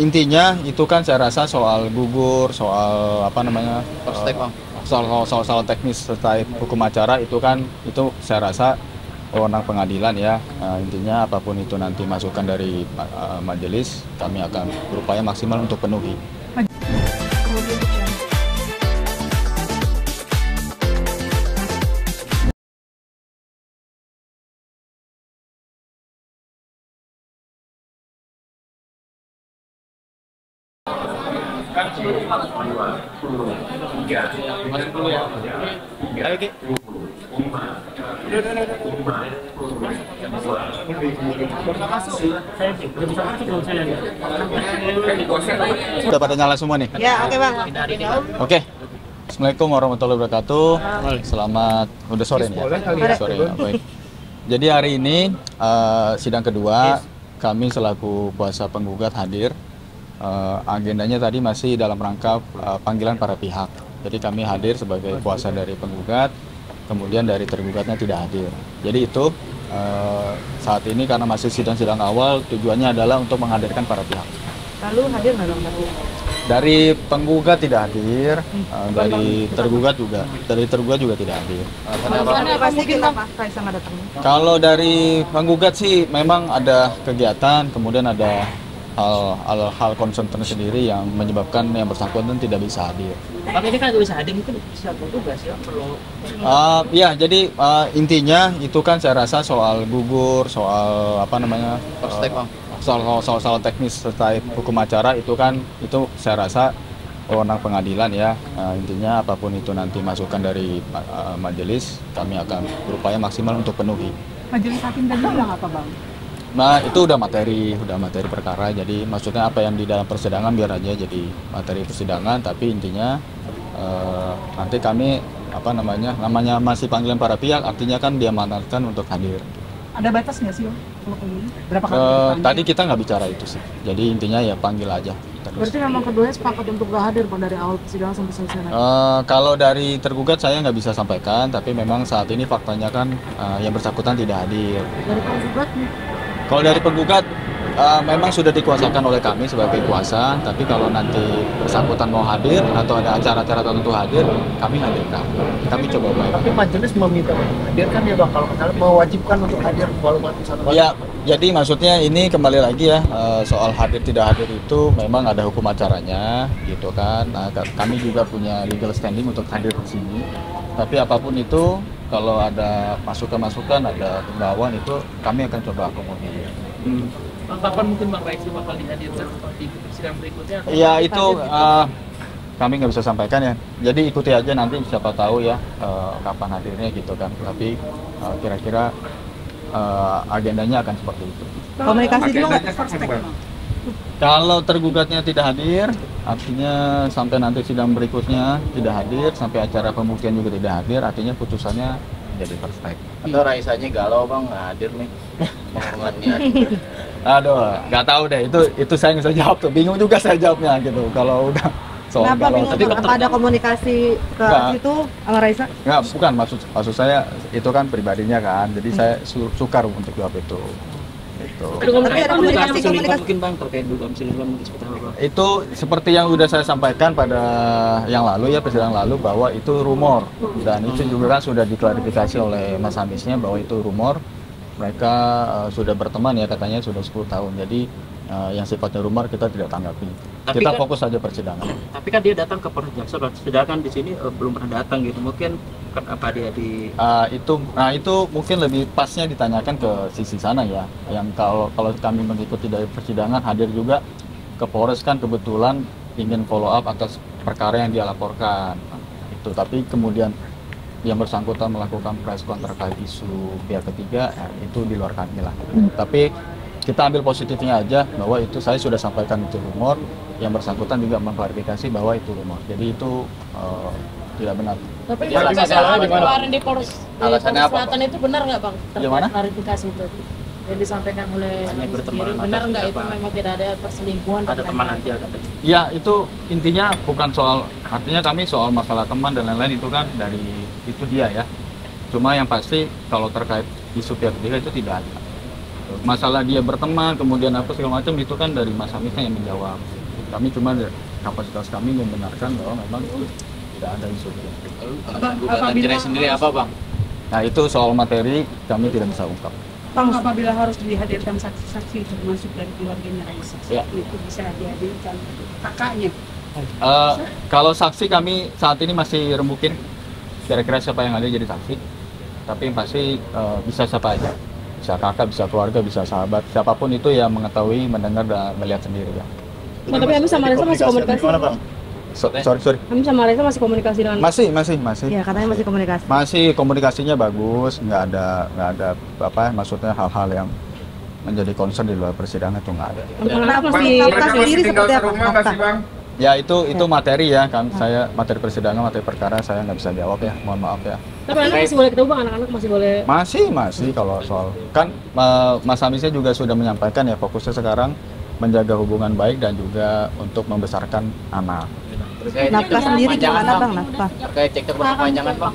Intinya itu kan saya rasa soal gugur, soal apa namanya, soal teknis terkait hukum acara itu kan itu saya rasa wewenang pengadilan ya. Intinya apapun itu nanti masukan dari majelis, kami akan berupaya maksimal untuk penuhi. Ayo, Ki. Udah pada nyala semua nih? Ya, oke Bang. Oke. Assalamualaikum warahmatullahi wabarakatuh. Selamat, udah sore nih ya? Sore ya, baik. Jadi hari ini sidang kedua, kami selaku kuasa penggugat hadir. Agendanya tadi masih dalam rangka panggilan para pihak. Jadi kami hadir sebagai kuasa dari penggugat, kemudian dari tergugatnya tidak hadir. Jadi itu saat ini karena masih sidang-sidang awal, tujuannya adalah untuk menghadirkan para pihak. Lalu hadir nggak Bang? Dari penggugat tidak hadir, dari tergugat juga tidak hadir. Pasti kita Kaisa nggak datang. Kalau dari penggugat sih memang ada kegiatan, kemudian ada hal concern tersendiri yang menyebabkan yang bersangkutan tidak bisa hadir. Tapi ini kan nggak bisa hadir, mungkin siapa juga sih perlu. Ya, jadi intinya itu kan saya rasa soal gugur, soal apa namanya, soal teknis terkait hukum acara itu kan itu saya rasa wewenang pengadilan ya. Intinya apapun itu nanti masukan dari majelis, kami akan berupaya maksimal untuk penuhi. Majelis hakim tadi bilang apa Bang? Nah, itu udah materi perkara. Jadi maksudnya apa yang di dalam persidangan biar aja jadi materi persidangan, tapi intinya nanti kami apa namanya masih panggilan para pihak, artinya kan diamanatkan untuk hadir. Ada batas nggak sih Bang? Berapa kali? Tadi kita nggak bicara itu sih. Jadi intinya ya panggil aja. Berarti memang keduanya sepakat untuk nggak hadir Bang dari awal persidangan sampai selesai nanti? Kalau dari tergugat saya nggak bisa sampaikan, tapi memang saat ini faktanya kan yang bersangkutan tidak hadir. Dari penggugat nih? Kalau dari penggugat memang sudah dikuasakan oleh kami sebagai kuasa, tapi kalau nanti bersangkutan mau hadir atau ada acara-acara tertentu hadir, kami hadirkan. Kami coba baik. Tapi majelis meminta hadir kan ya Bang, kalau misalnya mewajibkan untuk hadir walaupun satu kali. Ya, jadi maksudnya ini kembali lagi ya, soal hadir tidak hadir itu memang ada hukum acaranya gitu kan. Nah, kami juga punya legal standing untuk hadir di sini. Tapi apapun itu, kalau ada masukan-masukan, ada himbauan itu kami akan coba akomodir. Kapan mungkin Bang Raisi bakal dihadirkan di sidang berikutnya? Ya itu kami nggak bisa sampaikan ya. Jadi ikuti aja nanti siapa tahu ya kapan hadirnya gitu kan. Tapi kira-kira agendanya akan seperti itu. Komunikasi dulu nggak? Kalau tergugatnya tidak hadir, artinya sampai nanti sidang berikutnya tidak hadir, sampai acara pembuktian juga tidak hadir, artinya putusannya jadi perfect. Atau Raisanya galau Bang, nggak hadir nih menghormatnya. Aduh, nggak tahu deh, itu saya nggak bisa jawab tuh, bingung juga saya jawabnya gitu. Kalau udah soal Kenapa galau, bingung Bang? Apa ada komunikasi ke Nggak. situ sama Raisa? nggak, bukan maksud saya itu kan pribadinya kan, jadi saya sukar untuk jawab itu. Gitu. Tapi ada komunikasi Mungkin Bang terkait dugaan selingkuhan mungkin seperti apa Bang? Itu seperti yang sudah saya sampaikan pada yang lalu ya, persidangan lalu, bahwa itu rumor, dan itu juga kan sudah diklarifikasi oleh Mas Amisnya bahwa itu rumor. Mereka sudah berteman ya, katanya sudah 10 tahun. Jadi yang sifatnya rumor kita tidak tanggapi. Tapi Kita kan- fokus saja persidangan. Tapi kan dia datang ke Polres Jaksel, sedangkan di sini belum pernah datang gitu. Mungkin kan apa dia di Itu mungkin lebih pasnya ditanyakan ke sisi sana ya. Yang kalau kami mengikuti dari persidangan, hadir juga ke Polres kan kebetulan ingin follow up atas perkara yang dia laporkan. Itu tapi kemudian yang bersangkutan melakukan press con terkait isu pihak ketiga, ya, itu di luar kami lah. Tapi kita ambil positifnya aja bahwa itu saya sudah sampaikan itu rumor, yang bersangkutan juga mengklarifikasi bahwa itu rumor. Jadi itu tidak benar. Tapi Ya, alasannya kesalahan apa, gimana, kemarin di Polres Alasannya apa, Selatan itu benar nggak Bang? Gimana? Terkait klarifikasi itu yang disampaikan oleh Hanya Anies berteman sendiri, atau benar nggak itu apa? memang tidak ada perselingkuhan? ada dan teman lain-lain? aja katanya. Ya itu intinya bukan soal, artinya kami soal masalah teman dan lain-lain itu kan dari itu dia ya. Cuma yang pasti kalau terkait isu pihak ketiga itu tidak ada. masalah dia berteman kemudian apa segala macam itu kan dari Mas Amisnya yang menjawab. Kami cuma kapasitas kami membenarkan bahwa memang tidak ada isu itu. Gugatan cerai sendiri apa bang? Nah itu soal materi kami tidak bisa ungkap. Bang, apabila harus dihadirkan saksi-saksi termasuk dari keluarganya Raisa, Ya. itu bisa dihadirkan kakaknya. Kalau saksi kami saat ini masih rembukin kira-kira siapa yang ada jadi saksi. Tapi yang pasti bisa siapa aja, bisa kakak, bisa keluarga, bisa sahabat, siapapun itu yang mengetahui, mendengar dan melihat sendiri ya. Nah, tapi Ami sama Reza masih komunikasi. Sorry. Ami sama Reza masih komunikasi dengan. Masih. Ya, katanya masih komunikasi. Masih komunikasinya bagus, nggak ada apa maksudnya hal-hal yang menjadi concern di luar persidangan itu nggak ada. Anak masih. Fakta sendiri seperti apa? Fakta. Ya itu materi ya kan, saya materi persidangan, materi perkara saya nggak bisa jawab ya, mohon maaf ya. Tapi anak masih boleh ketemu bang, anak-anak masih boleh. Masih kalau soal kan Mas Amisnya juga sudah menyampaikan ya fokusnya sekarang menjaga hubungan baik dan juga untuk membesarkan anak. Nafkah sendiri gimana bang? Nafkah. Terkait cekcok berkepanjangan bang?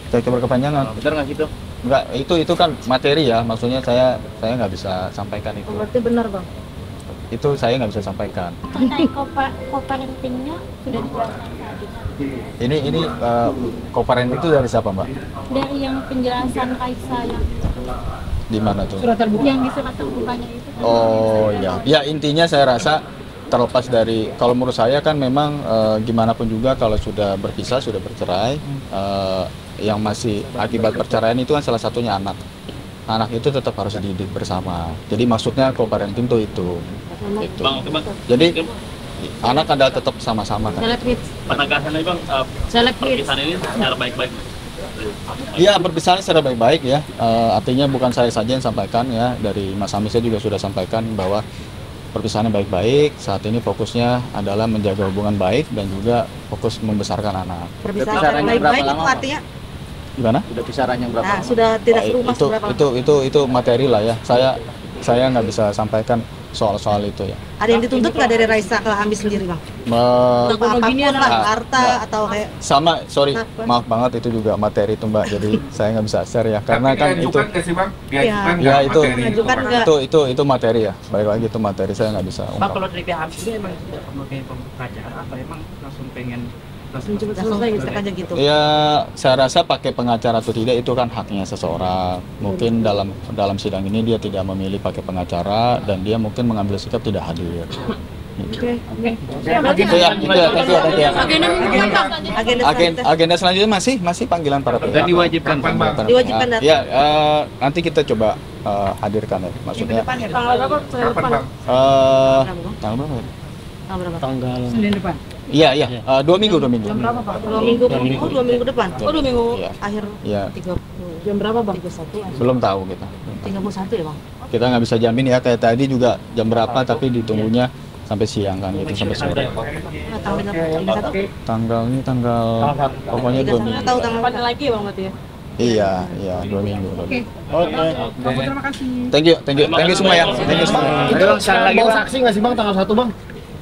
Cekcok berkepanjangan. Bener nggak gitu? Enggak, itu kan materi ya, maksudnya saya nggak bisa sampaikan itu. Berarti benar bang. Itu saya nggak bisa sampaikan. Terkait co-parentingnya sudah dijelaskan tadi. Ini co-parenting itu dari siapa mbak? Dari yang penjelasan Kaisa yang Di mana tuh? yang di surat terbukanya itu. Oh iya, ya intinya saya rasa terlepas dari kalau menurut saya kan memang gimana pun juga kalau sudah berpisah sudah bercerai yang masih akibat perceraian itu kan salah satunya anak itu tetap harus dididik bersama. Jadi maksudnya co-parenting tuh itu. Bang, Jadi anak adalah tetap sama-sama kan. penegasannya bang, perpisahan ini secara baik-baik. Iya perpisahan secara baik-baik ya. Artinya bukan saya saja yang sampaikan ya, dari Mas Amisnya juga sudah sampaikan bahwa perpisahannya baik-baik. Saat ini fokusnya adalah menjaga hubungan baik dan juga fokus membesarkan anak. Perpisahan baik-baik itu artinya Gimana? Udah kisarannya berapa? nah, sudah tidak serumah itu, berapa? itu materi lah ya. Saya nggak bisa sampaikan soal itu ya. Ada yang dituntut nggak dari Raisa ke Ami sendiri bang? Apapun lah, harta atau kayak Sama, sorry, maaf banget itu juga materi itu mbak. Jadi saya nggak bisa share ya karena kan itu. Ya itu itu materi ya. Baik lagi itu materi saya nggak bisa Bang, ungkap. kalau dari pihak sendiri emang tidak memakai pengacara apa emang langsung pengen cepat selesai gitu aja gitu. Ya saya rasa pakai pengacara atau tidak itu kan haknya seseorang. Mungkin dalam sidang ini dia tidak memilih pakai pengacara dan dia mungkin mengambil sikap tidak hadir. Oke. Itu ya. Agenda Agenda selanjutnya masih panggilan para pihak. dan diwajibkan Diwajibkan datang. Ya nanti kita coba hadirkan ya. Maksudnya Tanggal berapa? tanggal berapa ya? Berapa? Senin depan. Iya 2 minggu. Dua minggu depan. Oh 2 minggu. Iya. Akhir Iya. 30. Jam berapa bang? 31. Belum tahu kita. 31 ya bang. Kita nggak bisa jamin ya kayak tadi juga jam berapa tapi ditunggunya sampai siang kan gitu sampai sore. Nah, tanggal 31. Tanggal pokoknya 2 minggu. Tahu tanggal Kapan lagi ya bang berarti ya? Iya 2 minggu. Oke. Terima kasih. Thank you semua ya. Thank you semua. Bawa saksi nggak sih bang tanggal 1 bang?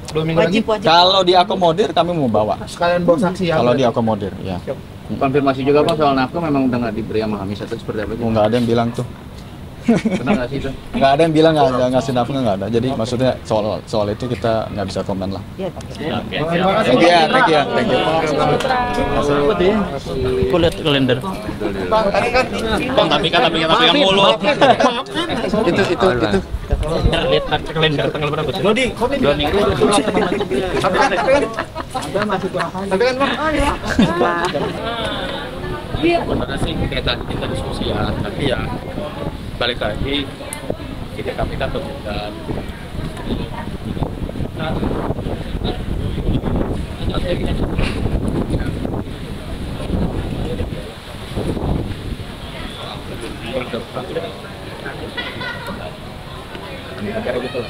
2 minggu lagi. wajib. Kalau diakomodir kami mau bawa. Sekalian bawa saksi ya. Kalau diakomodir ya. Konfirmasi juga bang soal nafkah memang udah nggak diberi sama Hamis atau seperti apa? Nggak ada yang bilang tuh. Benar nggak sih itu? Nggak ada yang bilang nggak ada ngasih nafkah nggak ada. Jadi maksudnya soal itu kita nggak bisa komen lah. Ya. Thank you. Aku lihat kalender. Bang, tapi kan mulu. Itu. Lihat kalender tanggal berapa? 2 minggu. Sebenarnya sih kayak tadi kita diskusi ya, tapi ya balik lagi ide kami kan berbeda.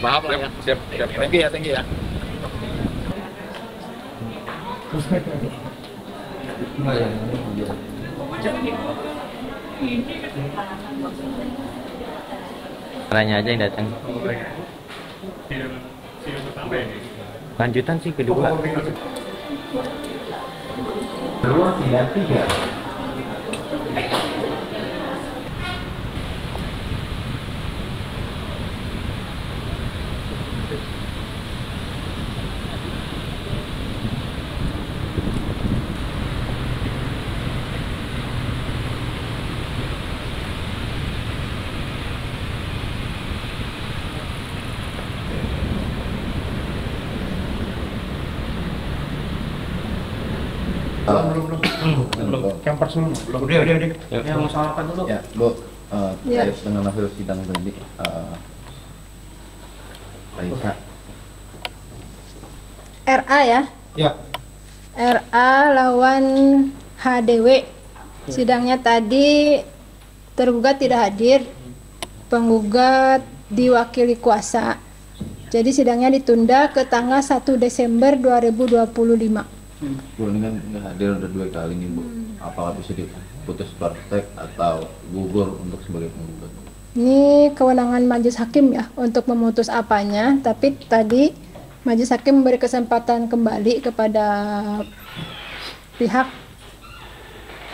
Maaf lah ya, siap. Thank you ya. Orangnya aja yang datang. Lanjutan sih kedua. Belum. Campers dulu. Udah. Ya, mau soal apa dulu? Ya, Bu, Ya. terkait dengan hasil sidang tadi, Raisa, RA ya. Ya. RA lawan HDW. Sidangnya tadi tergugat tidak hadir, penggugat diwakili kuasa. Jadi sidangnya ditunda ke tanggal 1 Desember 2025. Bu ini kan nggak hadir udah 2 kali nih Bu. Apakah bisa diputus praktek atau gugur untuk sebagai penggugat? Ini kewenangan majelis hakim ya untuk memutus apanya, tapi tadi majelis hakim memberi kesempatan kembali kepada pihak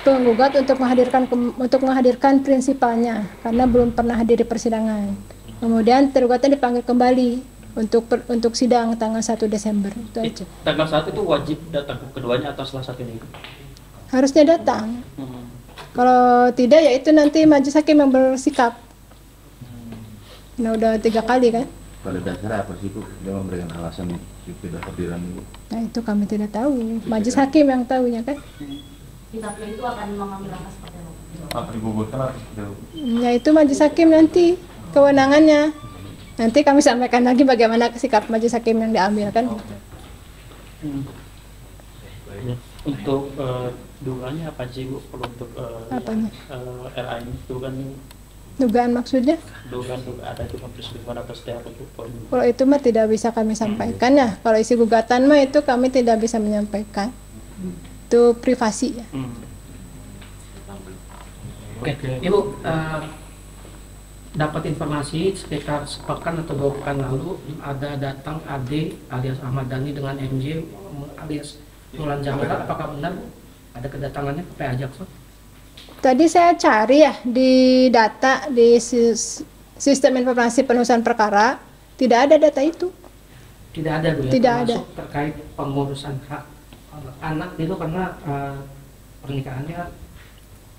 penggugat untuk menghadirkan prinsipalnya karena belum pernah hadir di persidangan. Kemudian tergugatnya dipanggil kembali untuk sidang tanggal 1 Desember. Itu aja. Tanggal 1 itu wajib datang keduanya atau salah satunya? Harusnya datang. Kalau tidak ya itu nanti majelis hakim yang bersikap. Nah udah 3 kali kan? Pada dasarnya apa sih Bu? Dia memberikan alasan tidak hadiran Bu? Nah itu kami tidak tahu. Majelis hakim yang tahunya kan? Itu akan mengambil langkah seperti apa? Apa digugurkan atau Ya itu majelis hakim nanti kewenangannya. Nanti kami sampaikan lagi bagaimana sikap majelis hakim yang diambil kan? Untuk dugaannya apa sih Bu? Kalau untuk Apanya? RA ini Dugaan maksudnya? dugaan ada cuma perselingkuhan atau setia atau poin. Kalau itu mah tidak bisa kami sampaikan ya. Kalau isi gugatan mah itu kami tidak bisa menyampaikan. Itu privasi ya. Oke, Ibu dapat informasi sekitar sepekan atau 2 pekan lalu ada datang Ade alias Ahmad Dhani dengan MJ alias Mulan Jamila. Apakah benar Bu? Ada kedatangannya ke PA Jaksa? Tadi saya cari ya di data di sistem informasi penulisan perkara, tidak ada data itu. Tidak ada Bu ya? Tidak ada. Termasuk terkait pengurusan hak anak itu karena pernikahannya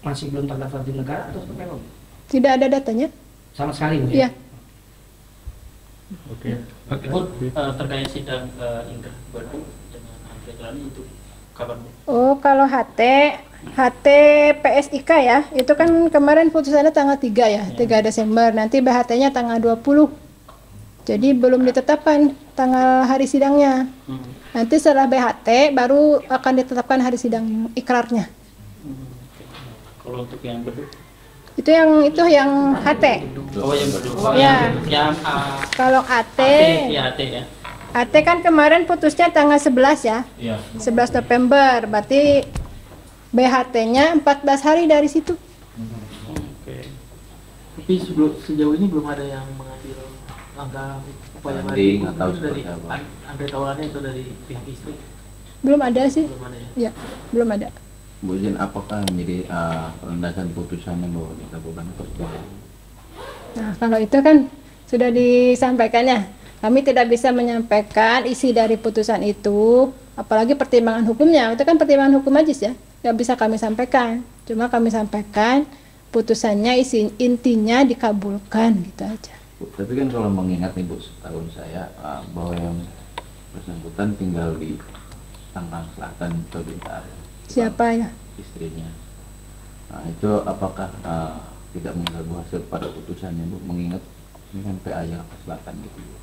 masih belum terdaftar di negara atau seperti apa Bu? Tidak ada datanya. Sama sekali Bu Iya. ya? Bu, terkait sidang Indra Bandung dengan Andre Trani itu kapan Bu? Oh, kalau HT PSIK ya, itu kan kemarin putusannya tanggal 3 ya, 3 Desember. Nanti BHT-nya tanggal 20. Jadi belum ditetapkan tanggal hari sidangnya. Nanti setelah BHT baru akan ditetapkan hari sidang ikrarnya. Kalau untuk yang Bandung? Itu yang HT. Oh yang Bandung. Ya. Yang Kalau AT AT ya. AT kan kemarin putusnya tanggal 11 ya. Iya. 11 November, berarti BHT-nya 14 hari dari situ. Oke. Tapi sejauh ini belum ada yang mengambil langkah upaya Banding atau dari seperti apa? Andre Taulani atau dari pihak istri? Belum ada sih. Belum ada ya? Ya, belum ada. Bu Jen, apakah menjadi landasan putusannya bahwa dikabulkan persidangan? Nah, kalau itu kan sudah disampaikan ya. Kami tidak bisa menyampaikan isi dari putusan itu, apalagi pertimbangan hukumnya. Itu kan pertimbangan hukum majelis ya. Nggak bisa kami sampaikan. Cuma kami sampaikan putusannya intinya dikabulkan gitu aja. Bu, tapi kan kalau mengingat nih Bu, setahun saya bahwa yang bersangkutan tinggal di Tangerang Selatan atau di Siapa ya? istrinya. Nah, itu apakah tidak mengganggu hasil pada putusannya Bu, mengingat ini kan PA Jakarta Selatan gitu Bu.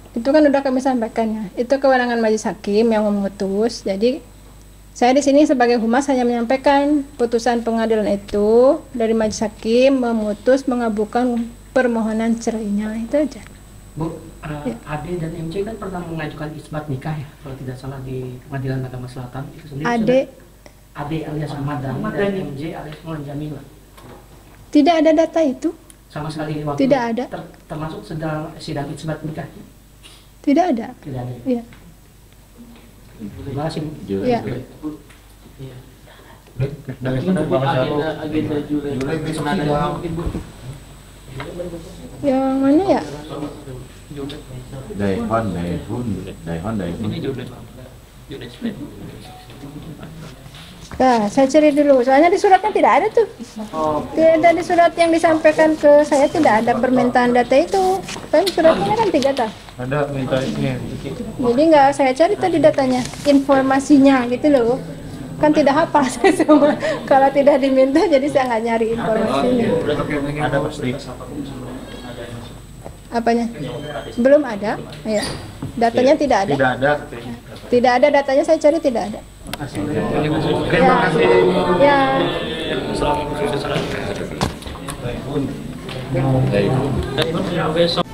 Itu kan udah kami sampaikan ya. Itu kewenangan majelis hakim yang memutus. Jadi saya di sini sebagai humas hanya menyampaikan putusan pengadilan itu dari majelis hakim memutus mengabulkan permohonan cerainya, itu aja. Bu, Ade dan MC kan pernah mengajukan isbat nikah ya, kalau tidak salah di Pengadilan Agama Selatan itu sendiri. Ade alias Ahmad Dhani dan MJ alias Mulan Jamila. Tidak ada data itu. Sama sekali waktu Tidak ada. termasuk sedang sidang isbat nikah. Tidak ada. Tidak ada. Iya. Terima kasih. Bu. Iya. Agenda Juli besok ada sidang. mungkin Bu. Yang mana ya? Daihon. Ini Jude Split. Nah, saya cari dulu. Soalnya di suratnya tidak ada tuh. Tidak ada di surat yang disampaikan ke saya, tidak ada permintaan data itu. Kan suratnya kan 3 tak? Ada minta ini. Jadi nggak saya cari tadi datanya, informasinya gitu loh. kan tidak hafal saya semua. Kalau tidak diminta, jadi saya nggak nyari informasinya. Ada pasti. Apanya? Belum ada. Ya. Datanya tidak ada. Tidak ada. Tidak ada datanya, saya cari tidak ada. Terima kasih. Ya. Besok